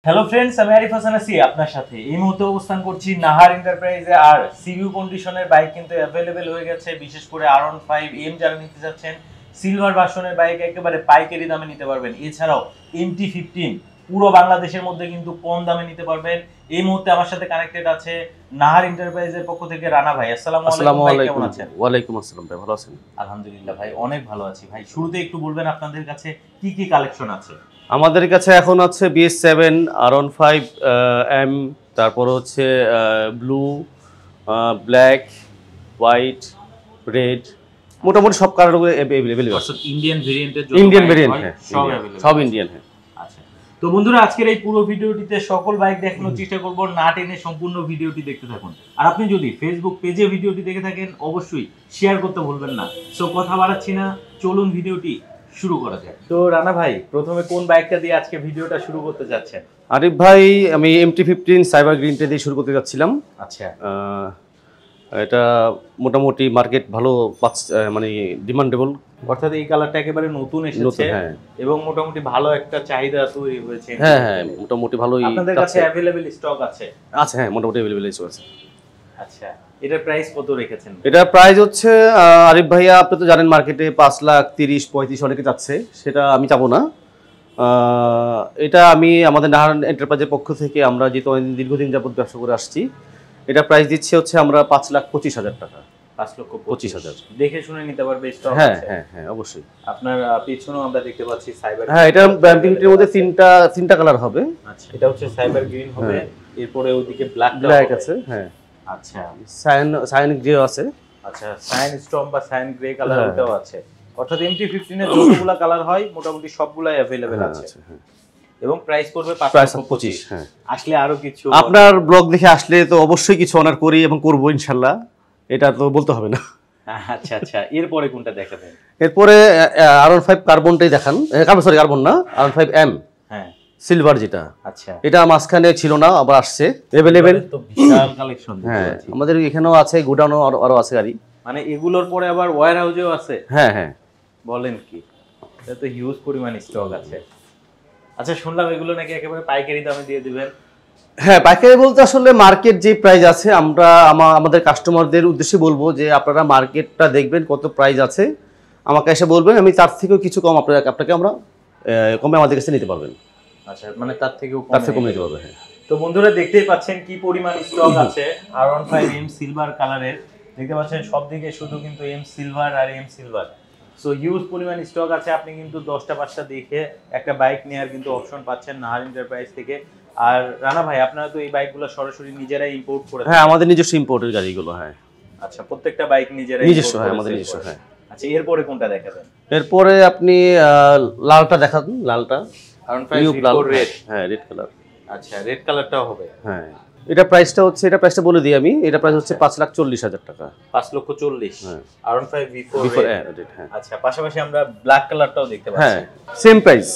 Hello friends, আমি আরিফ হাসান আছি আপনার সাথে। এই মুহূর্তে অবস্থান করছি নাহার এন্টারপ্রাইজে। আর সিভিউ কন্ডিশনের বাইক কিন্তু অ্যাভেলেবেল হয়ে গেছে, বিশেষ করে R15M যারা নিতে যাচ্ছেন সিলভার ভার্সনের বাইক একেবারে পাইকারি দামে নিতে পারবেন। এছাড়াও MT-15 পুরো বাংলাদেশের মধ্যে কিন্তু কম দামে নিতে পারবেন। এই মুহূর্তে আমার সাথে কানেক্টেড আছে নাহার এন্টারপ্রাইজের পক্ষ থেকে রানা ভাই। আসসালামু আলাইকুম ভাই, কেমন আছেন? ওয়ালাইকুম আসসালাম ভাই, ভালো আছেন? আলহামদুলিল্লাহ ভাই, অনেক ভালো আছি ভাই। শুরুতে একটু বলবেন আপনাদের কাছে কি কি কালেকশন আছে? আমাদের কাছে এখন আছে BS7, R15M, তারপর হচ্ছে ব্লু, ব্ল্যাক, হোয়াইট, রেড, মোটামুটি সব কালারগুলো अवेलेबल আছে। ইন্ডিয়ান ভেরিয়েন্টের জন্য ইন্ডিয়ান ভেরিয়েন্ট, হ্যাঁ, সব ইন্ডিয়ান, হ্যাঁ। আচ্ছা, তো বন্ধুরা আজকের এই পুরো ভিডিওটিতে সকল বাইক দেখানোর চেষ্টা করব, না টেনে সম্পূর্ণ ভিডিওটি দেখতে থাকুন। আর আপনি যদি ফেসবুক পেজে ভিডিওটি দেখে থাকেন অবশ্যই শেয়ার করতে ভুলবেন না। সো কথা বাড়াচ্ছি না, চলুন ভিডিওটি শুরু করা যাক। তো রানা ভাই, প্রথমে কোন বাইকটা দিয়ে আজকে ভিডিওটা শুরু করতে যাচ্ছেন? আরিফ ভাই, আমি MT-15 সাইবার গ্রিনটা দিয়ে শুরু করতে যাচ্ছিলাম। আচ্ছা, এটা মোটামুটি মার্কেট ভালো মানে ডিমান্ডেবল, অর্থাৎ এই কালারটা একেবারে নতুন এসেছে, হ্যাঁ, এবং মোটামুটি ভালো একটা চাহিদা তৈরি হয়েছে। হ্যাঁ হ্যাঁ, মোটামুটি ভালোই। আপনাদের কাছে अवेलेबल স্টক আছে? আছে, হ্যাঁ, মোটামুটি अवेलेबल আছে। আচ্ছা, এটার প্রাইস কত রেখেছেন? এটার প্রাইস হচ্ছে আরিফ ভাইয়া, আপনি তো জানেন মার্কেটে 5,30,35 অনেকে চাচ্ছে, সেটা আমি চাবো না। এটা আমি আমাদের নাহার এন্টারপ্রাইজের পক্ষ থেকে, আমরা যেহেতু দীর্ঘদিন যাবত ব্যবসা করে আসছি, এটা প্রাইস দিচ্ছি হচ্ছে আমরা 5,25,000 টাকা। 5,25,000 দেখে শুনে নিতে পারবে স্টক? হ্যাঁ হ্যাঁ হ্যাঁ, অবশ্যই। আপনার পিছনেও আমরা দেখতে পাচ্ছি সাইবার। হ্যাঁ, এটা ব্র্যান্ডিংটির মধ্যে তিনটা কালার হবে। আচ্ছা, এটা হচ্ছে সাইবার গ্রিন হবে, এরপরে ওইদিকে ব্ল্যাক আছে, হ্যাঁ। আচ্ছা, সায়ান গ্রে আছে। আচ্ছা, সায়ান স্টর্ম বা সায়ান গ্রে কালার ওটাও আছে। অর্থাৎ MT-15 এর যতগুলা কালার হয় মোটামুটি সবগুলাই अवेलेबल আছে। এবং প্রাইস করবে 5,25,000। হ্যাঁ, আসলে আরো কিছু আপনার ব্লগ দেখে আসলে তো অবশ্যই কিছু অনার করি এবং করব ইনশাআল্লাহ, এটা তো বলতে হবে না। আচ্ছা আচ্ছা, এরপরে কোনটা দেখাবেন? এরপরে R15 কার্বনটাই দেখান। কার্বন না, R15M, হ্যাঁ, সিলভার যেটা। আচ্ছা, এটা মাঝখানে ছিল না, আবার আসছে अवेलेबल। তো বিশাল কালেকশন। হ্যাঁ, আমাদের এখানেও আছে, গোডাউনও আরো আছে গাড়ি। মানে এগুলোর পরে আবার ওয়্যার হাউসেও আছে? হ্যাঁ হ্যাঁ। বলেন কি, এটা তো হিউজ পরিমাণ স্টক আছে। আচ্ছা, শুনলাম এগুলো নাকি একেবারে পাইকারি দামে দিয়ে দিবেন? হ্যাঁ, পাইকারি বলতে আসলে মার্কেট যে প্রাইস আছে, আমরা আমাদের কাস্টমারদের উদ্দেশ্যে বলবো যে আপনারা মার্কেটটা দেখবেন কত প্রাইস আছে, আমাকে এসে বলবেন, আমি তার থেকেও কিছু কম আপনাকে আমরা কমে আমাদের কাছে নিতে পারবেন। আচ্ছা, মানে তার থেকেও কমে নিতে পারবে। হ্যাঁ, তো বন্ধুরা দেখতেই পাচ্ছেন কি পরিমাণ স্টক আছে R15M সিলভার কালারের। দেখতে পাচ্ছেন সব দিকে শুধু কিন্তু M সিলভার আর M সিলভার। সো হিউজ পরিমাণ স্টক আছে। আপনি কিন্তু 10টা 5টা দেখে একটা বাইক নেওয়ার কিন্তু অপশন পাচ্ছেন নাহার এন্টারপ্রাইজ থেকে। আর রানা ভাই, আপনারা তো এই বাইকগুলো সরাসরি নিজেরাই ইম্পোর্ট করে? হ্যাঁ, আমাদের নিজস্ব ইম্পোর্টের গাড়িগুলো। হ্যাঁ, আচ্ছা, প্রত্যেকটা বাইক নিজস্ব? হ্যাঁ, আমাদের নিজস্ব। হ্যাঁ। আচ্ছা, এরপরে কোনটা দেখাবেন? এরপরে আপনি লালটা দেখান। লালটা রেড। হ্যাঁ, রেড কালার। আচ্ছা, রেড কালারটাও হবে? হ্যাঁ, এটা প্রাইসটা বলে দিই আমি। এটা প্রাইস হচ্ছে 5,40,000 টাকা। 5,40,000। হ্যাঁ, R15 V4 রেড। হ্যাঁ, আচ্ছা, পাশাপাশি আমরা ব্ল্যাক কালারটাও দেখতে পাচ্ছি। হ্যাঁ, সেম প্রাইস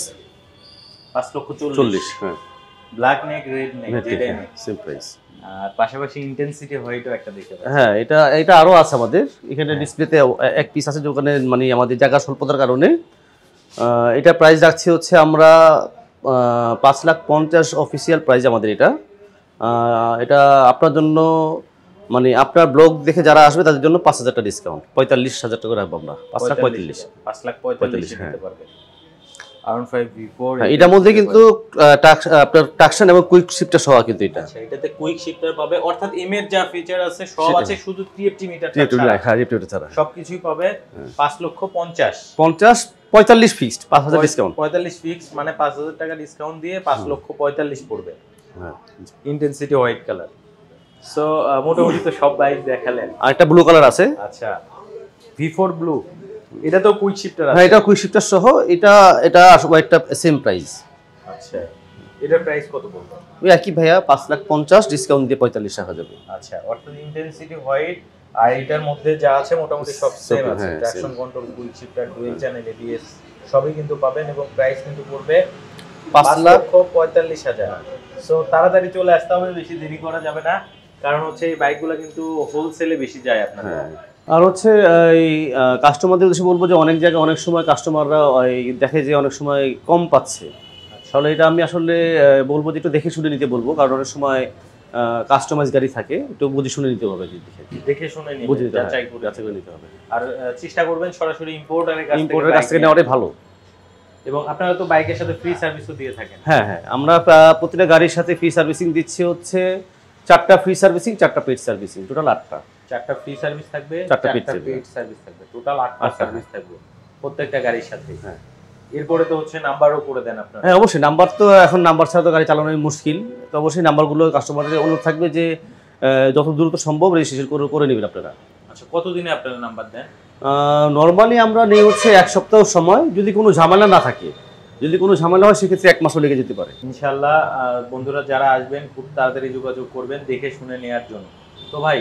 5,40,000। হ্যাঁ, ব্ল্যাক নেক রেড নেক যেটাই নেক সেম প্রাইস। আর পাশাপাশি ইন্টেনসিটি হোয়াইটও একটা দেখতে পাচ্ছি। হ্যাঁ, এটা আরো আছে আমাদের এখানে ডিসপ্লেতে এক পিস আছে, দোকানে মানে আমাদের জায়গা স্বল্পতার কারণে। এটা প্রাইস রাখছি হচ্ছে আমরা 5,50,000 অফিসিয়াল প্রাইস আমাদের এটা। এটা আপনার জন্য, মানে আপনার ব্লগ দেখে যারা আসবে তাদের জন্য 5,000 টাকা ডিসকাউন্ট, 45,000 টাকা রাখবো আমরা। 5,45,000। 5,45,000 দিতে পারবে। R15 V4। হ্যাঁ, এটার মধ্যে কিন্তু আপনার ট্রাকশন এবং কুইক শিফটার সহ কিন্তু এটা। আচ্ছা, এটাতে কুইক শিফটার পাবে, অর্থাৎ এম এর যা ফিচার আছে সব আছে, শুধু TFT মিটার ছাড়া সবকিছুই পাবে। 5,50,000 45 ফিক্সড, 5,000 ডিসকাউন্ট। 45 ফিক্স মানে 5,000 টাকা ডিসকাউন্ট দিয়ে 5,45,000 পড়বে। হ্যাঁ, ইন্টেনসিটি হোয়াইট কালার। সো মোটামুটি তো সব বাইক দেখালেন। আর একটা ব্লু কালার আছে। আচ্ছা, V4 ব্লু, এটা তো কুইক শিফটার আছে? হ্যাঁ, এটা কুইক শিফটার সহ। এটা আসলে একটা সেম প্রাইস। আচ্ছা, এটার প্রাইস কত বলবো? ওই একই ভাইয়া, 5,50,000 ডিসকাউন্ট দিয়ে 45 টাকা যাবে। আচ্ছা, অর্থাৎ ইন্টেনসিটি হোয়াইট আর এটার মধ্যে যা আছে মোটামুটি সব সেম আছে। Traction control, quick shifter, dual channel ABS সবই কিন্তু পাবেন, এবং প্রাইস কিন্তু পড়বে 5,45,000। সো তাড়াতাড়ি চলে আসতে হবে, বেশি দেরি করা যাবে না, কারণ হচ্ছে এই বাইকগুলো কিন্তু হোলসেলে বেশি যায় আপনাদের। আর হচ্ছে এই কাস্টমারদের উদ্দেশ্যে বলবো যে অনেক জায়গায় অনেক সময় কাস্টমাররা দেখে যে অনেক সময় কম পাচ্ছে। তাহলে এটা আমি আসলে বলবো যে একটু দেখে শুনে নিতে বলবো, কারণ অনেক সময় কাস্টমাইজ গাড়ি থাকে, একটু বুঝে শুনে নিতে হবে। দেখে শুনে বুঝে নিবেন, নিতে যাচাই করে যাচাই করে নিতে হবে। আর চেষ্টা করবেন সরাসরি ইম্পোর্টারের ইম্পোর্টের কাছ থেকে নেওয়াটাই ভালো। এবং আপনারা তো বাইকের সাথে ফ্রি সার্ভিসও দিয়ে থাকেন। হ্যাঁ হ্যাঁ, আমরা প্রতিটা গাড়ির সাথে ফ্রি সার্ভিসিং দিচ্ছি হচ্ছে 4টা ফ্রি সার্ভিসিং, 4টা পেড সার্ভিসিং, টোটাল 8টা। 4টা ফ্রি সার্ভিস থাকবে, 4টা 4টা paid পেড সার্ভিস থাকবে, টোটাল 8টা আচ্ছা। সার্ভিস থাকবে প্রত্যেকটা গাড়ির সাথে। হ্যাঁ। এরপরে তো হচ্ছে নাম্বারও করে দেন আপনারা। হ্যাঁ অবশ্যই, নাম্বার তো এখন নাম্বার ছাড়া তো গাড়ি চালানোই মুশকিল, তো অবশ্যই নাম্বারগুলো কাস্টমারদের অনুরোধ থাকবে যে যত দ্রুত সম্ভব রেজিস্ট্রেশন করে নেবেন আপনারা। আচ্ছা, কতদিনে আপনারা নাম্বার দেন? নর্মালি আমরা নেই হচ্ছে 1 সপ্তাহ সময়, যদি কোনো ঝামেলা না থাকে। যদি কোনো ঝামেলা হয় সেক্ষেত্রে 1 মাসও লেগে যেতে পারে। ইনশাআল্লাহ বন্ধুরা যারা আসবেন খুব তাড়াতাড়ি যোগাযোগ করবেন দেখে শুনে নেওয়ার জন্য। তো ভাই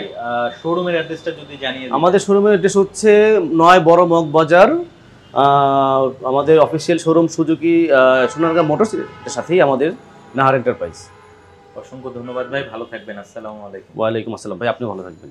শোরুমের অ্যাড্রেসটা যদি জানিয়ে দিন। আমাদের শোরুমের অ্যাড্রেস হচ্ছে 9 বড় মগ বাজার, আমাদের official showroom Suzuki Sonargaon motors এর সাথেই আমাদের নাহার এন্টারপ্রাইজ। অসংখ্য ধন্যবাদ ভাই, ভালো থাকবেন। আসসালামু আলাইকুম। ওয়ালাইকুম আসসালাম ভাই, আপনি ভালো থাকবেন।